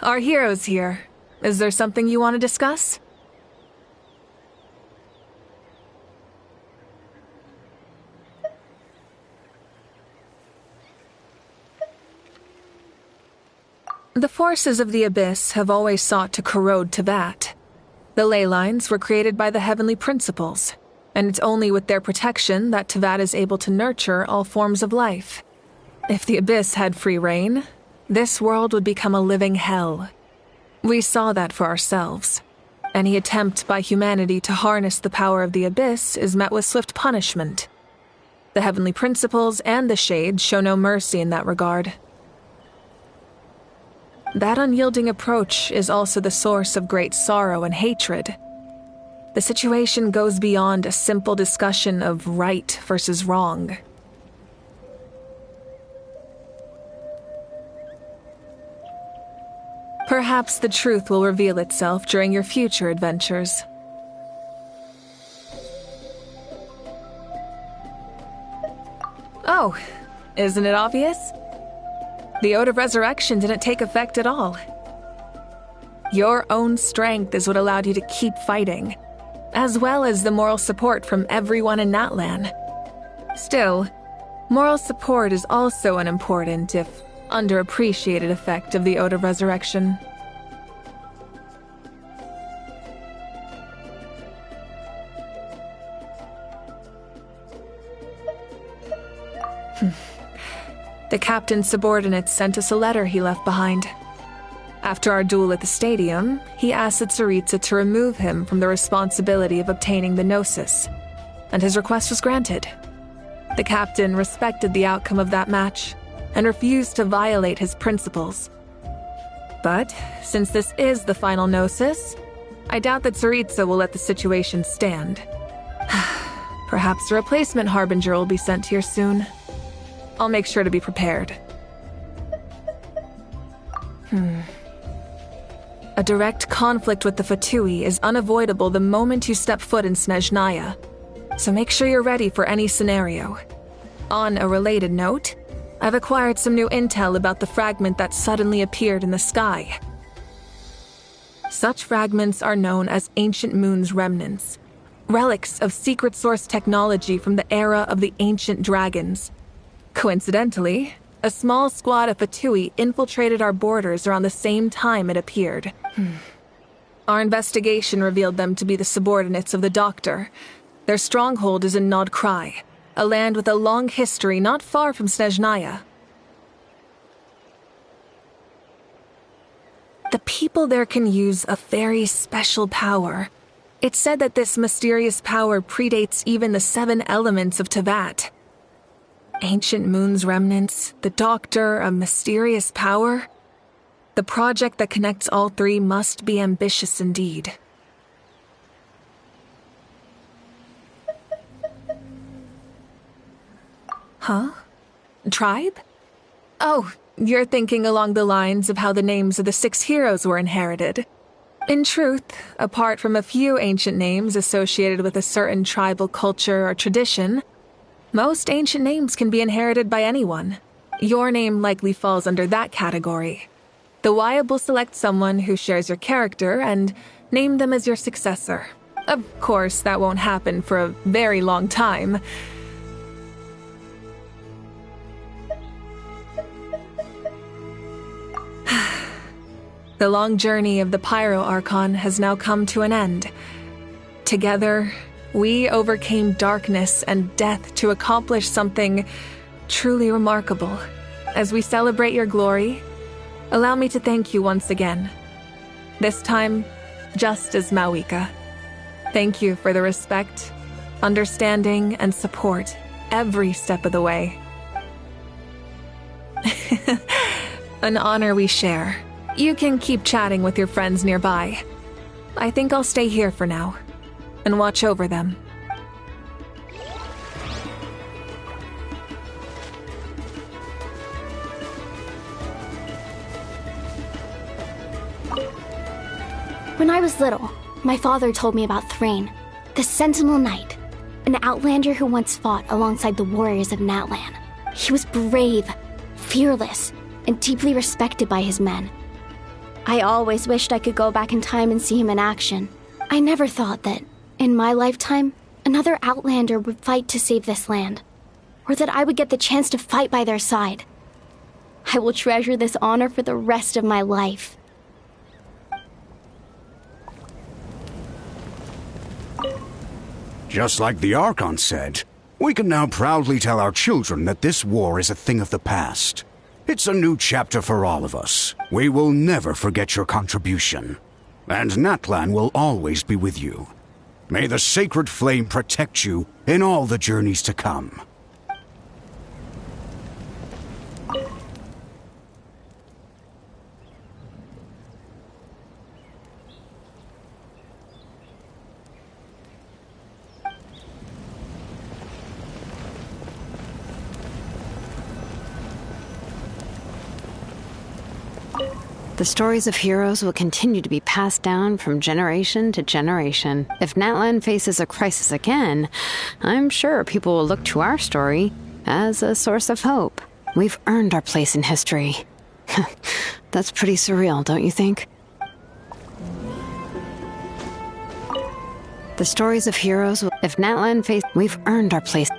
Our hero's here. Is there something you want to discuss? The forces of the Abyss have always sought to corrode Teyvat. The ley lines were created by the Heavenly Principles, and it's only with their protection that Teyvat is able to nurture all forms of life. If the Abyss had free reign, this world would become a living hell. We saw that for ourselves. Any attempt by humanity to harness the power of the Abyss is met with swift punishment. The Heavenly Principles and the Shades show no mercy in that regard. That unyielding approach is also the source of great sorrow and hatred. The situation goes beyond a simple discussion of right versus wrong. Perhaps the truth will reveal itself during your future adventures. Oh, isn't it obvious? The Ode of Resurrection didn't take effect at all. Your own strength is what allowed you to keep fighting, as well as the moral support from everyone in Natlan. Still, moral support is also an important, if underappreciated, effect of the Ode of Resurrection. The captain's subordinates sent us a letter he left behind. After our duel at the stadium, he asked Tsaritsa to remove him from the responsibility of obtaining the Gnosis, and his request was granted. The captain respected the outcome of that match and refused to violate his principles. But, since this is the final Gnosis, I doubt that Tsaritsa will let the situation stand. Perhaps a replacement Harbinger will be sent here soon. I'll make sure to be prepared. A direct conflict with the Fatui is unavoidable the moment you step foot in Snezhnaya, so make sure you're ready for any scenario. On a related note, I've acquired some new intel about the fragment that suddenly appeared in the sky. Such fragments are known as Ancient Moon's remnants, relics of secret source technology from the era of the Ancient Dragons. Coincidentally, a small squad of Fatui infiltrated our borders around the same time it appeared. Our investigation revealed them to be the subordinates of the Doctor. Their stronghold is in Nod Krai, a land with a long history not far from Snezhnaya. The people there can use a very special power. It's said that this mysterious power predates even the 7 elements of Teyvat. Ancient Moon's remnants, the Doctor, a mysterious power. The project that connects all 3 must be ambitious indeed. Huh? Tribe? Oh, you're thinking along the lines of how the names of the 6 heroes were inherited. In truth, apart from a few ancient names associated with a certain tribal culture or tradition, most ancient names can be inherited by anyone. Your name likely falls under that category. The Wyab will select someone who shares your character and name them as your successor. Of course, that won't happen for a very long time. The long journey of the Pyro Archon has now come to an end. Together, we overcame darkness and death to accomplish something truly remarkable. As we celebrate your glory, allow me to thank you once again. This time, just as Mawika. Thank you for the respect, understanding, and support every step of the way. An honor we share. You can keep chatting with your friends nearby. I think I'll stay here for now and watch over them. When I was little, my father told me about Thrain, the Sentinel Knight, an outlander who once fought alongside the warriors of Natlan. He was brave, fearless, and deeply respected by his men. I always wished I could go back in time and see him in action. I never thought that, in my lifetime, another Outlander would fight to save this land, or that I would get the chance to fight by their side. I will treasure this honor for the rest of my life. Just like the Archon said, we can now proudly tell our children that this war is a thing of the past. It's a new chapter for all of us. We will never forget your contribution. And Natlan will always be with you. May the sacred flame protect you in all the journeys to come. The stories of heroes will continue to be passed down from generation to generation. If Natlan faces a crisis again, I'm sure people will look to our story as a source of hope. We've earned our place in history. That's pretty surreal, don't you think? The stories of heroes will... If Natlan faces... We've earned our place...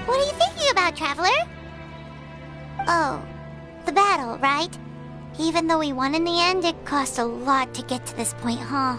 What are you thinking about, Traveler? Oh, the battle, right? Even though we won in the end, it cost a lot to get to this point, huh?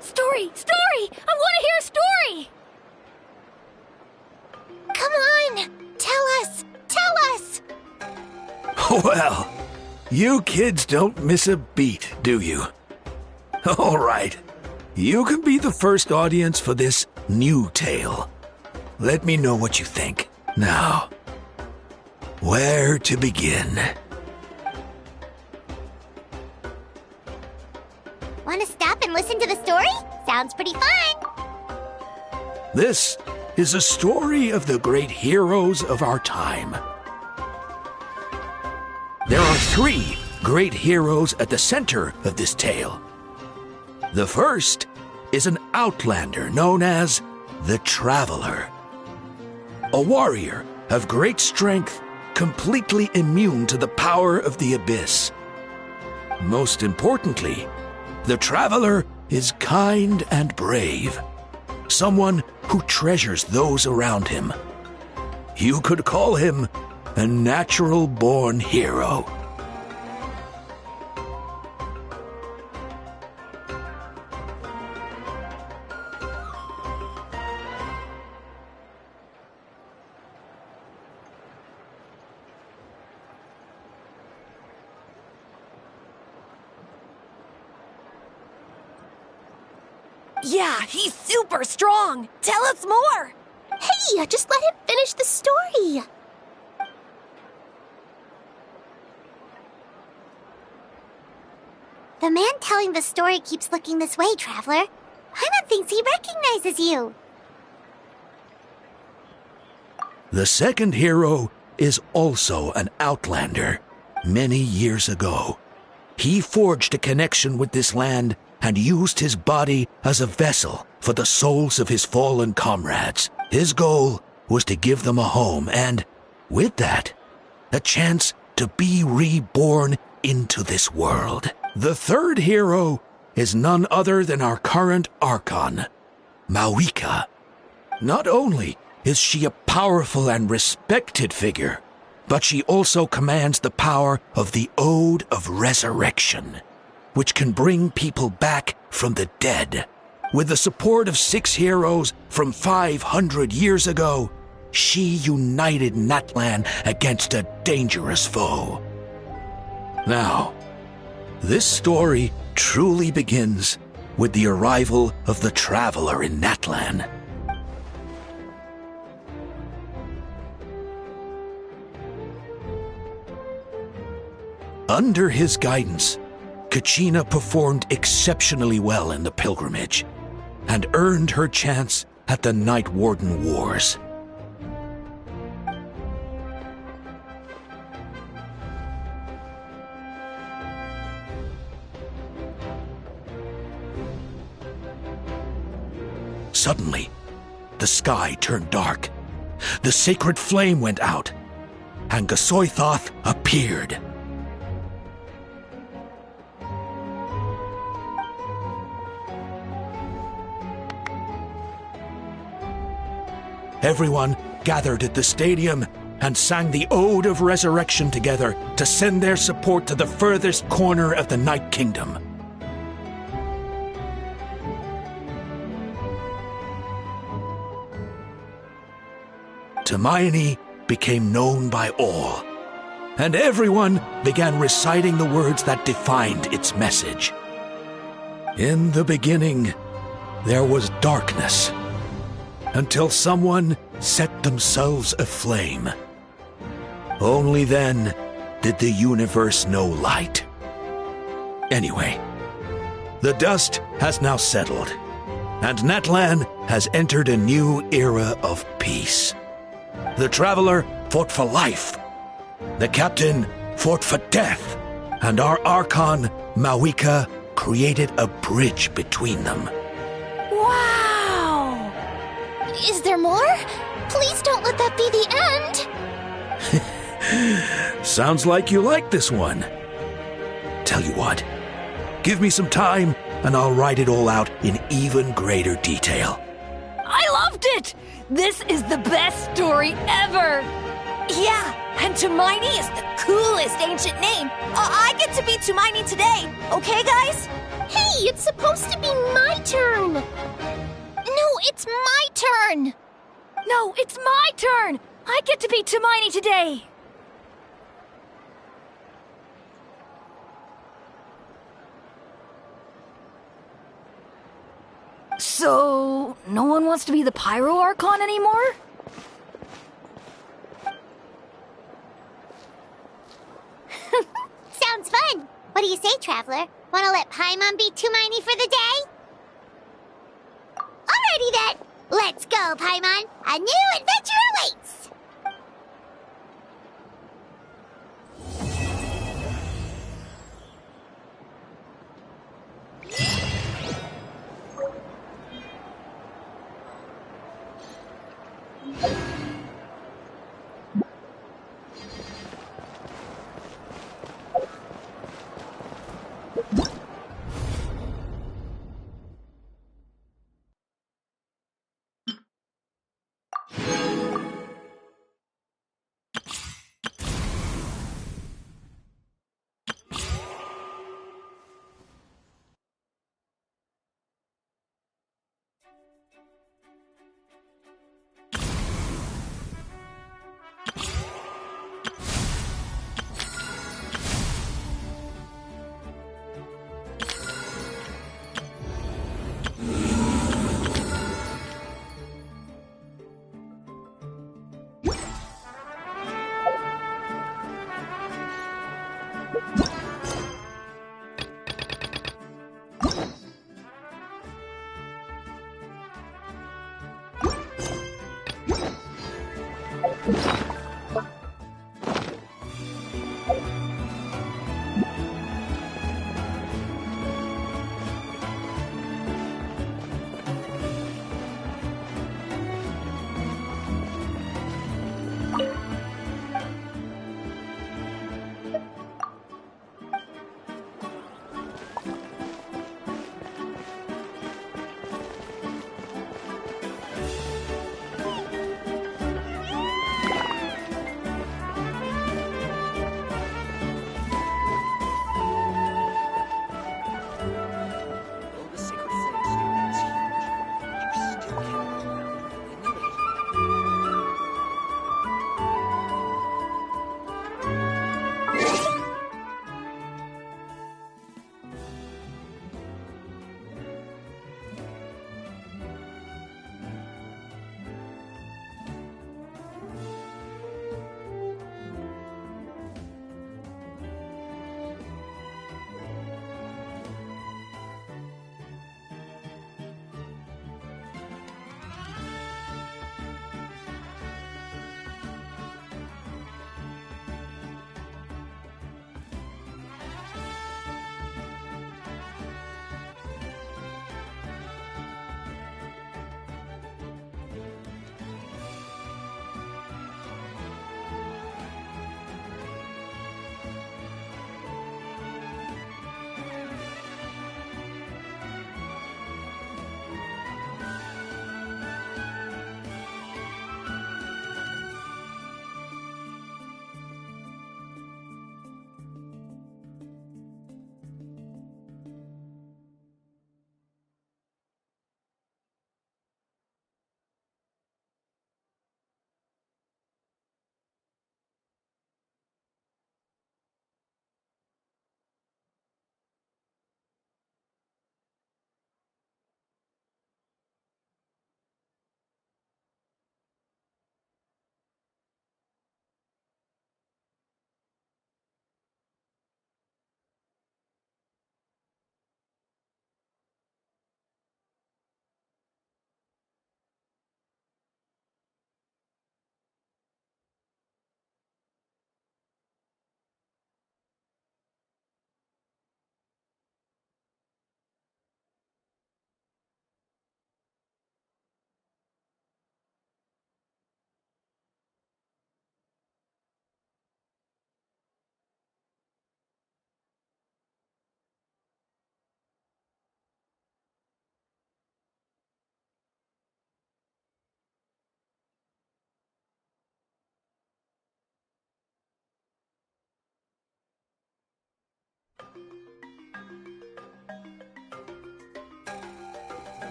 Story! Story! I want to hear a story! Come on! Tell us! Tell us! Well, you kids don't miss a beat, do you? All right. You can be the first audience for this new tale. Let me know what you think. Now, where to begin? Want to stop and listen to the story? Sounds pretty fun! This is a story of the great heroes of our time. There are 3 great heroes at the center of this tale. The first is an outlander known as the Traveler. A warrior of great strength, completely immune to the power of the abyss. Most importantly, the Traveler is kind and brave. Someone who treasures those around him. You could call him a natural-born hero. Yeah, he's super strong! Tell us more! Hey, just let him finish the story! The man telling the story keeps looking this way, Traveler. Paimon thinks he recognizes you. The second hero is also an outlander. Many years ago, he forged a connection with this land and used his body as a vessel for the souls of his fallen comrades. His goal was to give them a home and, with that, a chance to be reborn into this world. The third hero is none other than our current Archon, Mawika. Not only is she a powerful and respected figure, but she also commands the power of the Ode of Resurrection, which can bring people back from the dead. With the support of 6 heroes from 500 years ago, she united Natlan against a dangerous foe. Now, this story truly begins with the arrival of the Traveler in Natlan. Under his guidance, Kachina performed exceptionally well in the pilgrimage and earned her chance at the Night Warden Wars. Suddenly, the sky turned dark. The sacred flame went out, and Gasoithoth appeared. Everyone gathered at the stadium and sang the Ode of Resurrection together to send their support to the furthest corner of the Night Kingdom. Hermione became known by all, and everyone began reciting the words that defined its message. In the beginning, there was darkness, until someone set themselves aflame. Only then did the universe know light. Anyway, the dust has now settled, and Natlan has entered a new era of peace. The Traveler fought for life. The Captain fought for death. And our Archon, Mawika, created a bridge between them. Wow! Is there more? Please don't let that be the end! Sounds like you like this one. Tell you what, give me some time and I'll write it all out in even greater detail. I loved it! This is the best story ever! Yeah, and Tumaini is the coolest ancient name. I get to be Tumaini today, okay, guys? Hey, it's supposed to be my turn! No, it's my turn! No, it's my turn! I get to be Tumaini today! So, no one wants to be the Pyro Archon anymore? Sounds fun! What do you say, Traveler? Wanna let Paimon be Tumaini for the day? Alrighty then! Let's go, Paimon! A new adventure awaits!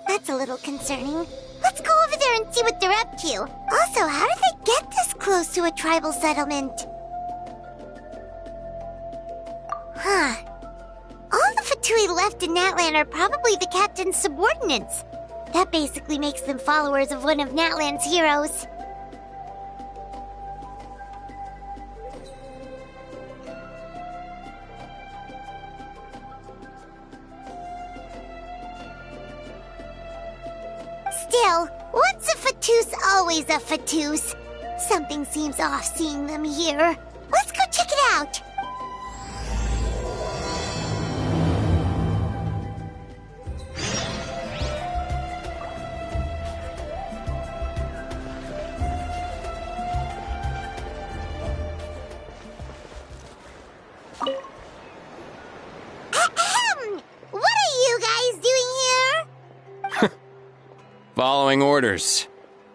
That's a little concerning. Let's go over there and see what they're up to. Also, how did they get this close to a tribal settlement? Huh. All the Fatui left in Natlan are probably the captain's subordinates. That basically makes them followers of one of Natlan's heroes. Still, once a Fatoos, always a Fatoos. Something seems off seeing them here. Let's go check it out. Ahem! What are you guys doing here? Following orders.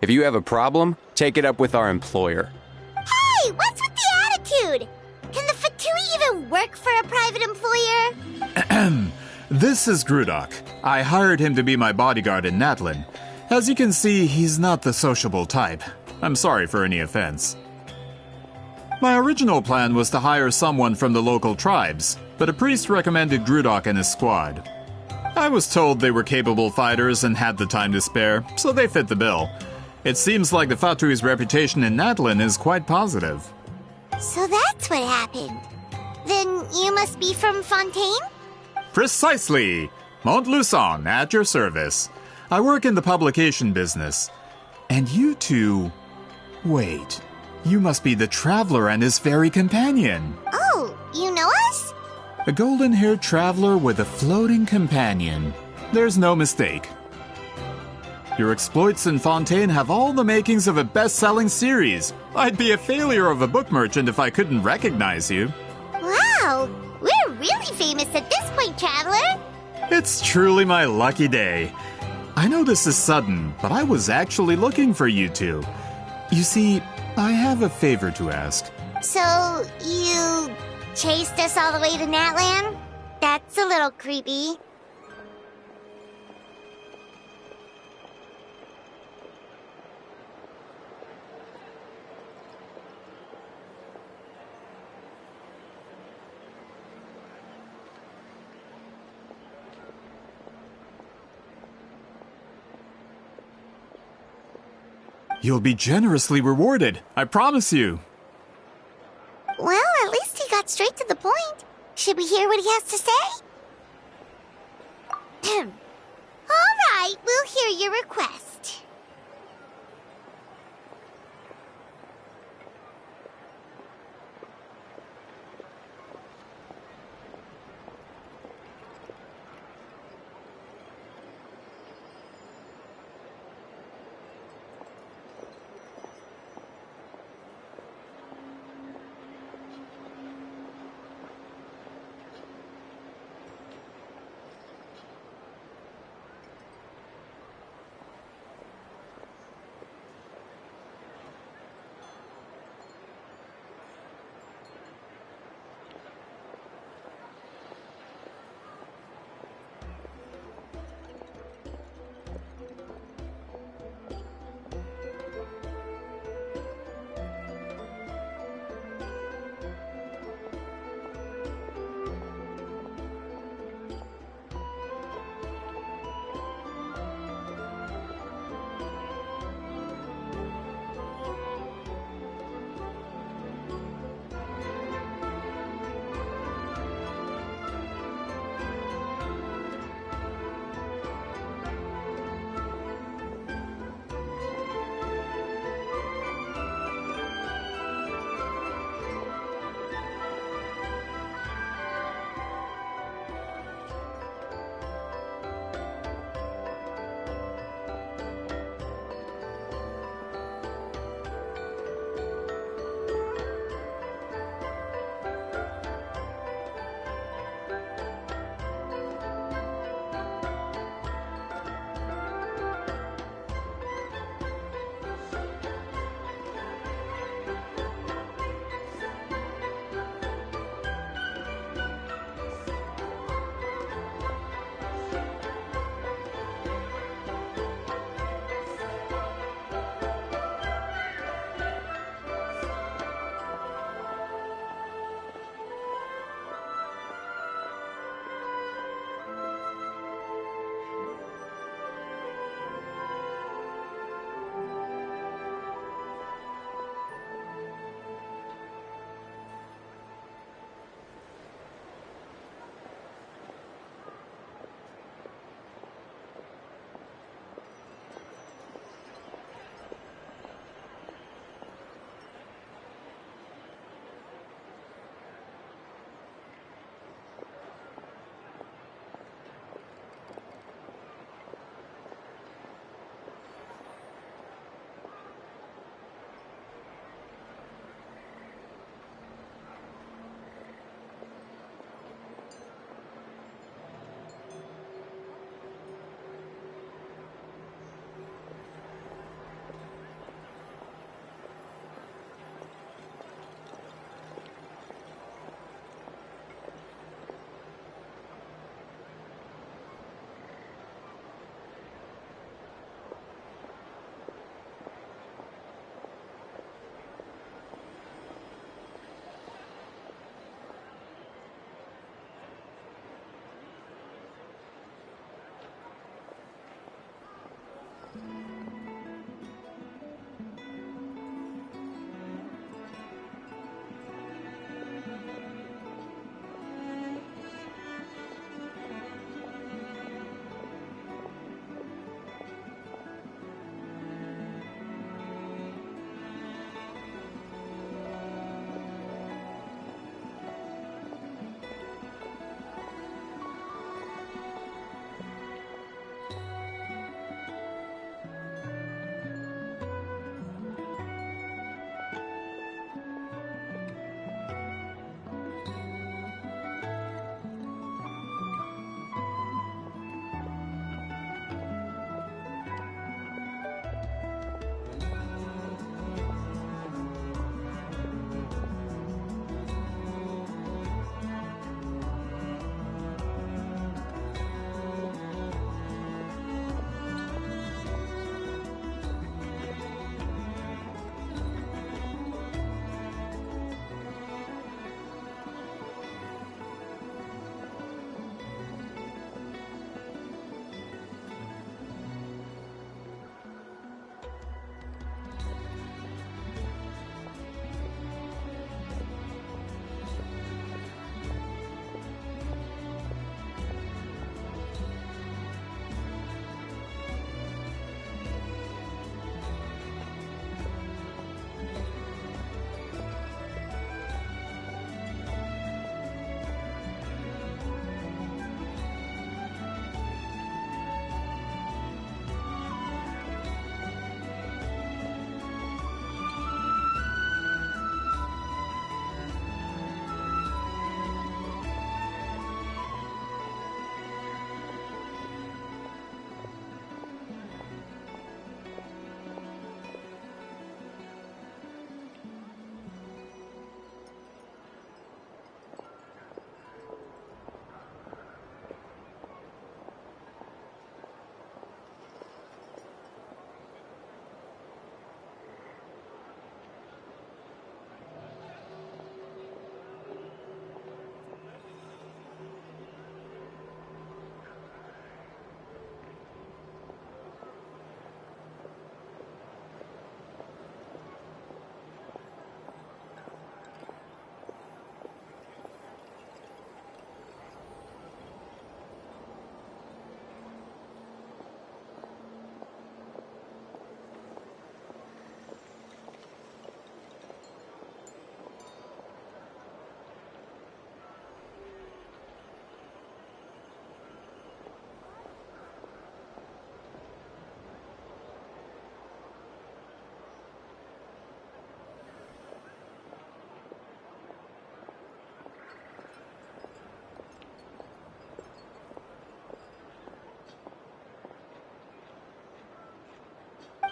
If you have a problem, take it up with our employer. Hey, what's with the attitude? Can the Fatui even work for a private employer? This is Grudok. I hired him to be my bodyguard in Natlan. As you can see, he's not the sociable type. I'm sorry for any offense. My original plan was to hire someone from the local tribes, but a priest recommended Grudok and his squad. I was told they were capable fighters and had the time to spare, so they fit the bill. It seems like the Fatui's reputation in Natlan is quite positive. So that's what happened. Then you must be from Fontaine? Precisely! Montluçon, at your service. I work in the publication business. And you two... Wait, you must be the traveler and his fairy companion. Oh, you know us? A golden-haired traveler with a floating companion. There's no mistake. Your exploits in Fontaine have all the makings of a best-selling series. I'd be a failure of a book merchant if I couldn't recognize you. Wow, we're really famous at this point, traveler. It's truly my lucky day. I know this is sudden, but I was actually looking for you two. You see, I have a favor to ask. So, you chased us all the way to Natlan? That's a little creepy. You'll be generously rewarded, I promise you. Well, at least he got straight to the point. Should we hear what he has to say? All right, we'll hear your request.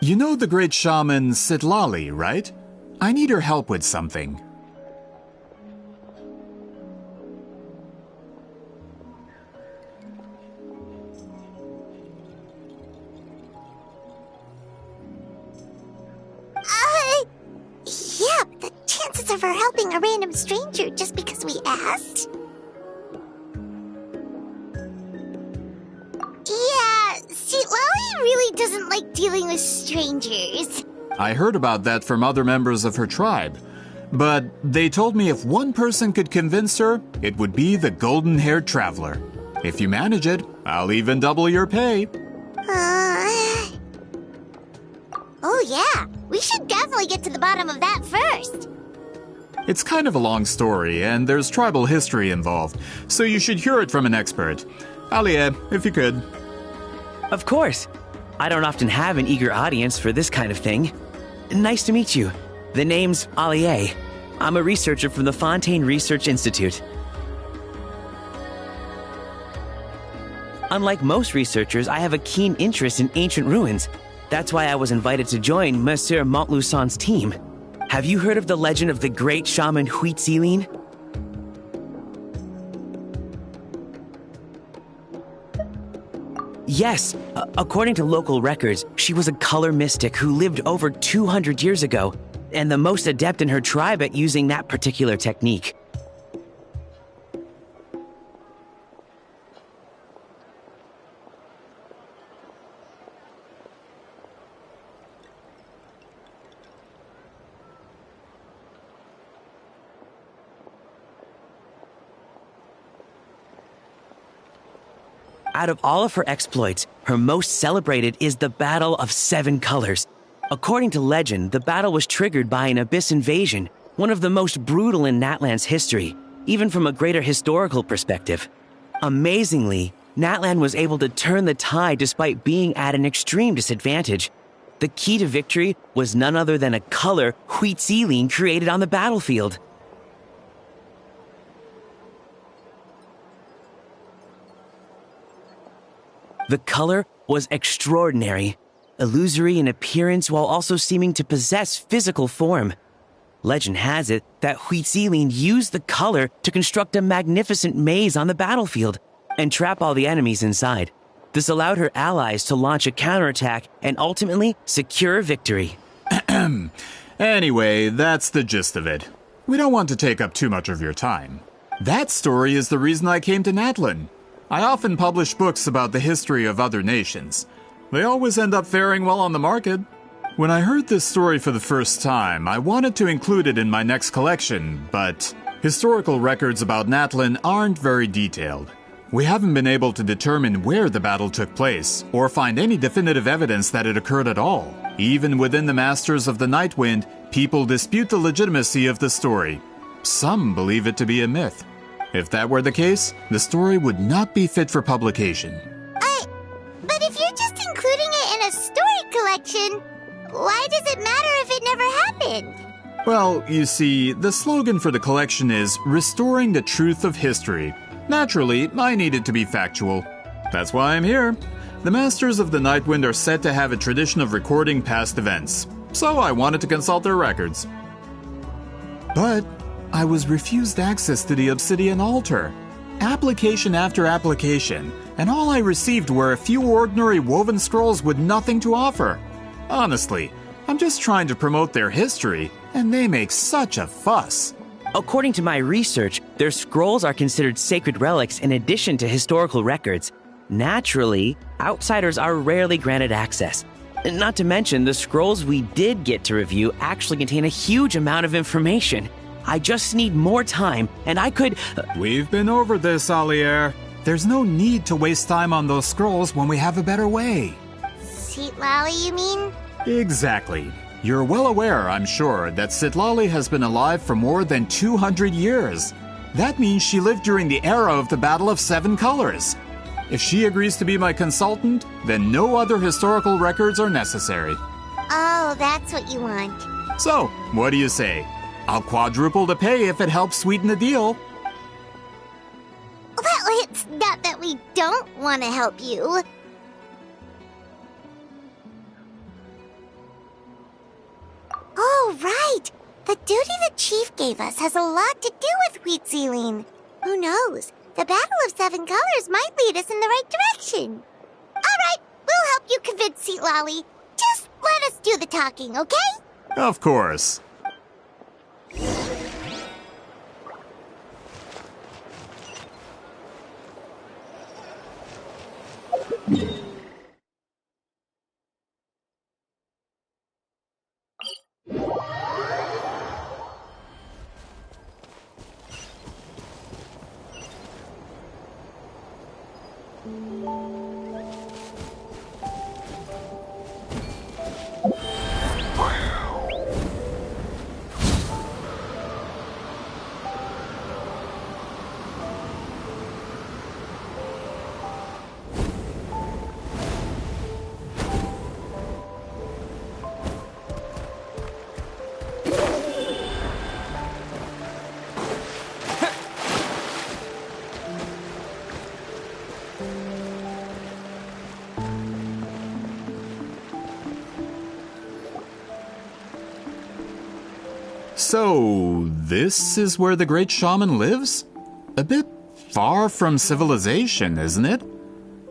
You know the great shaman Sitlali, right? I need her help with something. Yeah, but the chances of her helping a random stranger just because we asked? Yeah, see, Lolly really doesn't like dealing with strangers. I heard about that from other members of her tribe. But they told me if one person could convince her, it would be the golden-haired traveler. If you manage it, I'll even double your pay. Oh yeah, we should definitely get to the bottom of that first. It's kind of a long story, and there's tribal history involved, so you should hear it from an expert. Alie, if you could. Of course. I don't often have an eager audience for this kind of thing. Nice to meet you. The name's Alie. I'm a researcher from the Fontaine Research Institute. Unlike most researchers, I have a keen interest in ancient ruins. That's why I was invited to join Monsieur Montluçon's team. Have you heard of the legend of the great shaman Huitzilin? Yes, according to local records, she was a color mystic who lived over 200 years ago, and the most adept in her tribe at using that particular technique. Out of all of her exploits, her most celebrated is the Battle of Seven Colors. According to legend, the battle was triggered by an abyss invasion, one of the most brutal in Natlan's history, even from a greater historical perspective. Amazingly, Natlan was able to turn the tide despite being at an extreme disadvantage. The key to victory was none other than a color Huitzilin created on the battlefield. The color was extraordinary, illusory in appearance while also seeming to possess physical form. Legend has it that Huitzilin used the color to construct a magnificent maze on the battlefield and trap all the enemies inside. This allowed her allies to launch a counterattack and ultimately secure victory. Anyway, that's the gist of it. We don't want to take up too much of your time. That story is the reason I came to Natlan. I often publish books about the history of other nations. They always end up faring well on the market. When I heard this story for the first time, I wanted to include it in my next collection, but historical records about Natlan aren't very detailed. We haven't been able to determine where the battle took place, or find any definitive evidence that it occurred at all. Even within the Masters of the Nightwind, people dispute the legitimacy of the story. Some believe it to be a myth. If that were the case, the story would not be fit for publication. But if you're just including it in a story collection, why does it matter if it never happened? Well, you see, the slogan for the collection is Restoring the Truth of History. Naturally, I need it to be factual. That's why I'm here. The Masters of the Nightwind are said to have a tradition of recording past events, so I wanted to consult their records. But I was refused access to the Obsidian Altar. Application after application, and all I received were a few ordinary woven scrolls with nothing to offer. Honestly, I'm just trying to promote their history, and they make such a fuss. According to my research, their scrolls are considered sacred relics in addition to historical records. Naturally, outsiders are rarely granted access. Not to mention, the scrolls we did get to review actually contain a huge amount of information. I just need more time, and I could... We've been over this, Alier. There's no need to waste time on those scrolls when we have a better way. Sitlali, you mean? Exactly. You're well aware, I'm sure, that Sitlali has been alive for more than 200 years. That means she lived during the era of the Battle of Seven Colors. If she agrees to be my consultant, then no other historical records are necessary. Oh, that's what you want. So, what do you say? I'll quadruple the pay if it helps sweeten the deal. Well, it's not that we don't want to help you. Oh, right! The duty the chief gave us has a lot to do with wheat sealing. Who knows? The Battle of Seven Colors might lead us in the right direction. Alright, we'll help you convince Seat Lolly. Just let us do the talking, okay? Of course. So, this is where the great shaman lives? A bit far from civilization, isn't it?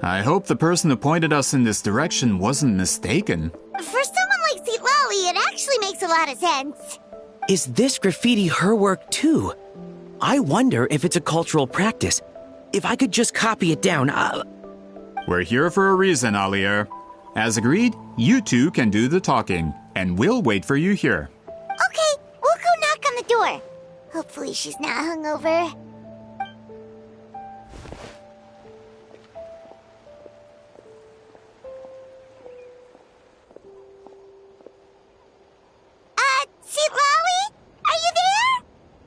I hope the person who pointed us in this direction wasn't mistaken. For someone like Seat Lolly, it actually makes a lot of sense. Is this graffiti her work too? I wonder if it's a cultural practice. If I could just copy it down, We're here for a reason, Alier. As agreed, you two can do the talking, and we'll wait for you here. Okay, we'll go knock on the door. Hopefully she's not hungover. Seat Lolly? Are you there?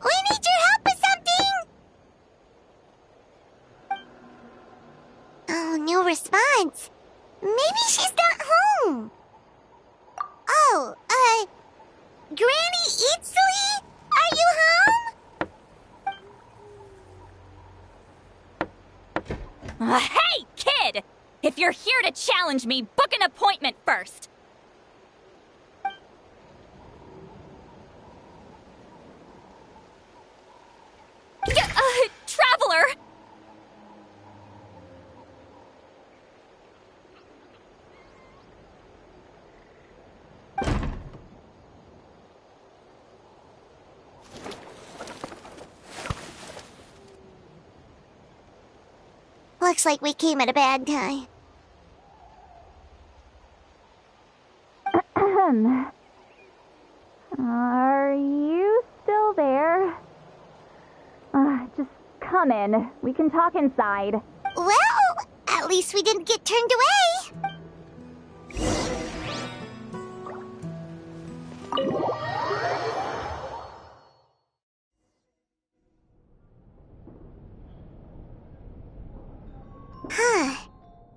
We need your help with something. Oh, no response. Maybe she's not home. Oh, Granny Eatsley? Are you home? Hey, kid! If you're here to challenge me, book an appointment first. Traveler! Looks like we came at a bad time. Are you still there? Just come in. We can talk inside. Well, at least we didn't get turned away. Huh.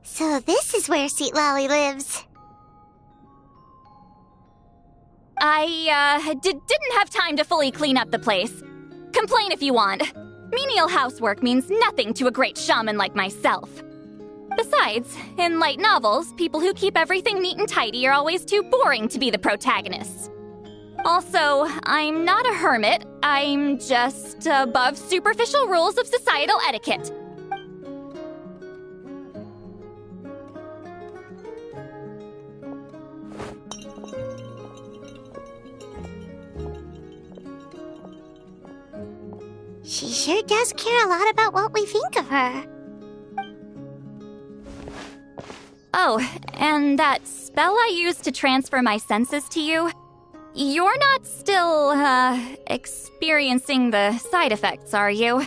So this is where Seat Lolly lives. I didn't have time to fully clean up the place. Complain if you want. Menial housework means nothing to a great shaman like myself. Besides, in light novels, people who keep everything neat and tidy are always too boring to be the protagonists. Also, I'm not a hermit. I'm just above superficial rules of societal etiquette. She sure does care a lot about what we think of her. Oh, and that spell I used to transfer my senses to you? You're not still, experiencing the side effects, are you?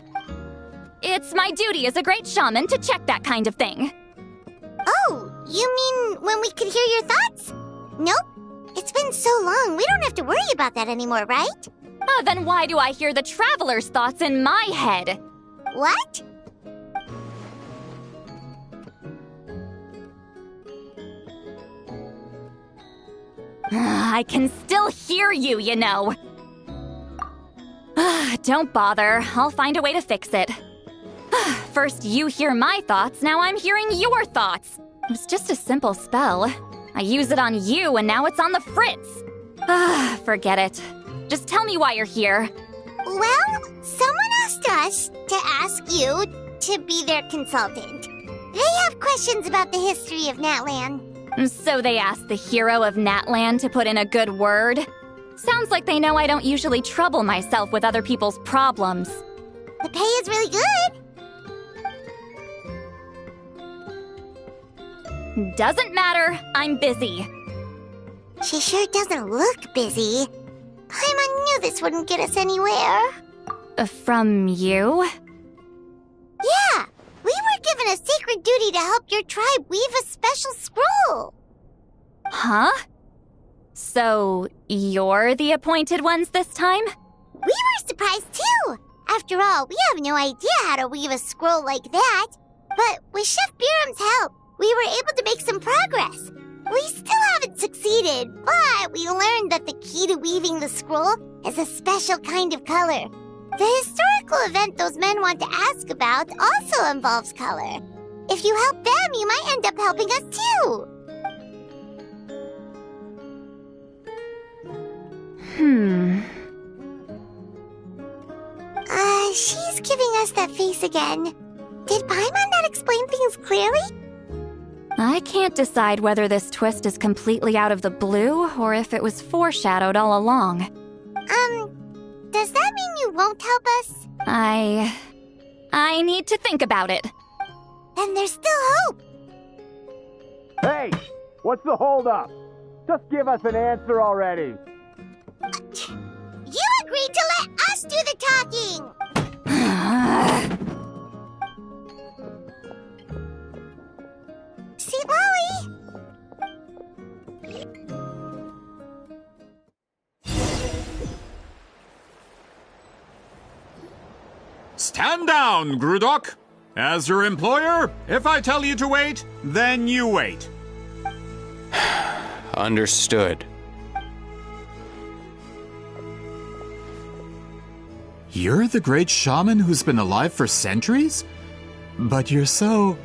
It's my duty as a great shaman to check that kind of thing. Oh, you mean when we could hear your thoughts? Nope. It's been so long, we don't have to worry about that anymore, right? Then why do I hear the traveler's thoughts in my head? What? I can still hear you, you know. Don't bother. I'll find a way to fix it. First you hear my thoughts, now I'm hearing your thoughts. It was just a simple spell. I use it on you, and now it's on the fritz. Forget it. Just tell me why you're here. Well, someone asked us to ask you to be their consultant. They have questions about the history of Natlan. So they asked the hero of Natlan to put in a good word? Sounds like they know I don't usually trouble myself with other people's problems. The pay is really good. Doesn't matter, I'm busy. She sure doesn't look busy. Paimon knew this wouldn't get us anywhere. From you? Yeah, we were given a sacred duty to help your tribe weave a special scroll. Huh? So, you're the appointed ones this time? We were surprised too. After all, we have no idea how to weave a scroll like that. But with Chef Biram's help, we were able to make some progress. We still haven't succeeded, but we learned that the key to weaving the scroll is a special kind of color. The historical event those men want to ask about also involves color. If you help them, you might end up helping us too. She's giving us that face again. Did Paimon not explain things clearly? I can't decide whether this twist is completely out of the blue or if it was foreshadowed all along. Does that mean you won't help us? I need to think about it. Then there's still hope. Hey, what's the holdup? Just give us an answer already. You agreed to let us do the talking! See, Lolly? Stand down, Grudok. As your employer, if I tell you to wait, then you wait. Understood. You're the great shaman who's been alive for centuries? But you're so...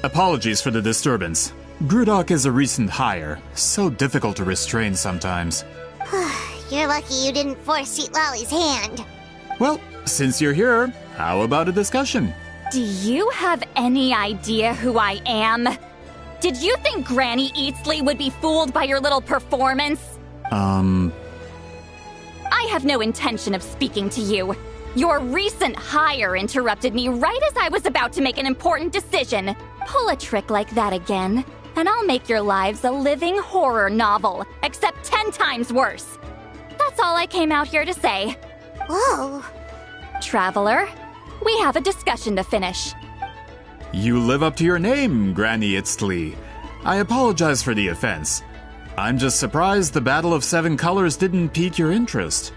Apologies for the disturbance. Grudok is a recent hire, so difficult to restrain sometimes. You're lucky you didn't force Sweet Lolly's hand. Well, since you're here, how about a discussion? Do you have any idea who I am? Did you think Granny Eatsley would be fooled by your little performance? I have no intention of speaking to you. Your recent hire interrupted me right as I was about to make an important decision. Pull a trick like that again, and I'll make your lives a living horror novel, except 10 times worse. That's all I came out here to say. Whoa. Traveler, we have a discussion to finish. You live up to your name, Granny Itztli. I apologize for the offense. I'm just surprised the Battle of Seven Colors didn't pique your interest.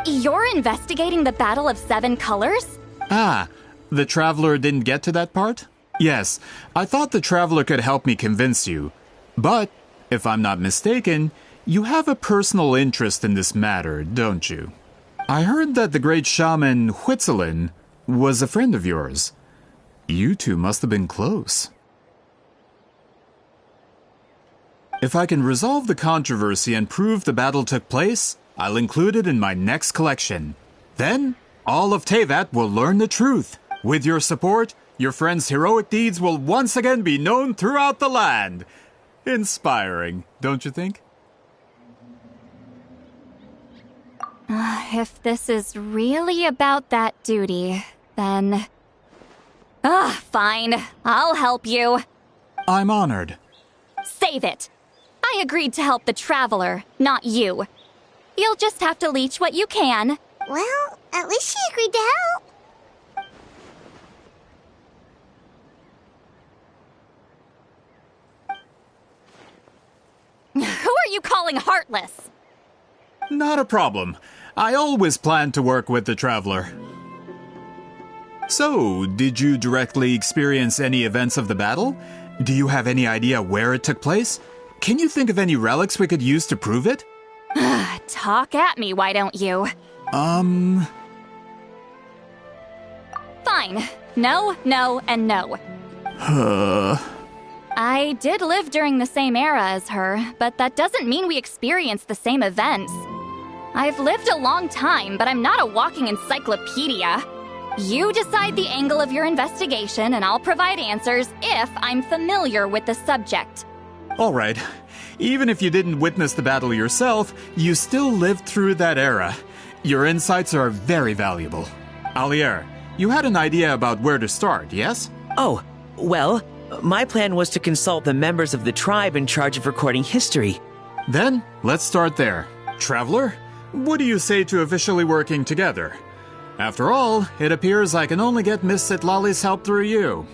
You're investigating the Battle of Seven Colors? Ah, the Traveler didn't get to that part? Yes, I thought the Traveler could help me convince you. But, if I'm not mistaken, you have a personal interest in this matter, don't you? I heard that the great shaman Huitzilin was a friend of yours. You two must have been close. If I can resolve the controversy and prove the battle took place, I'll include it in my next collection. Then, all of Teyvat will learn the truth. With your support, your friend's heroic deeds will once again be known throughout the land. Inspiring, don't you think? If this is really about that duty, then... fine. I'll help you. I'm honored. Save it. I agreed to help the Traveler, not you. You'll just have to leech what you can. Well, at least she agreed to help. Who are you calling heartless? Not a problem. I always plan to work with the Traveler. So, did you directly experience any events of the battle? Do you have any idea where it took place? Can you think of any relics we could use to prove it? Talk at me, why don't you? Fine. No, no, and no. I I did live during the same era as her, but that doesn't mean we experienced the same events. I've lived a long time, but I'm not a walking encyclopedia. You decide the angle of your investigation, and I'll provide answers if I'm familiar with the subject. Alright. Even if you didn't witness the battle yourself, you still lived through that era. Your insights are very valuable. Alier, you had an idea about where to start, yes? Oh, well, my plan was to consult the members of the tribe in charge of recording history. Then, let's start there. Traveler, what do you say to officially working together? After all, it appears I can only get Miss Citlali's help through you.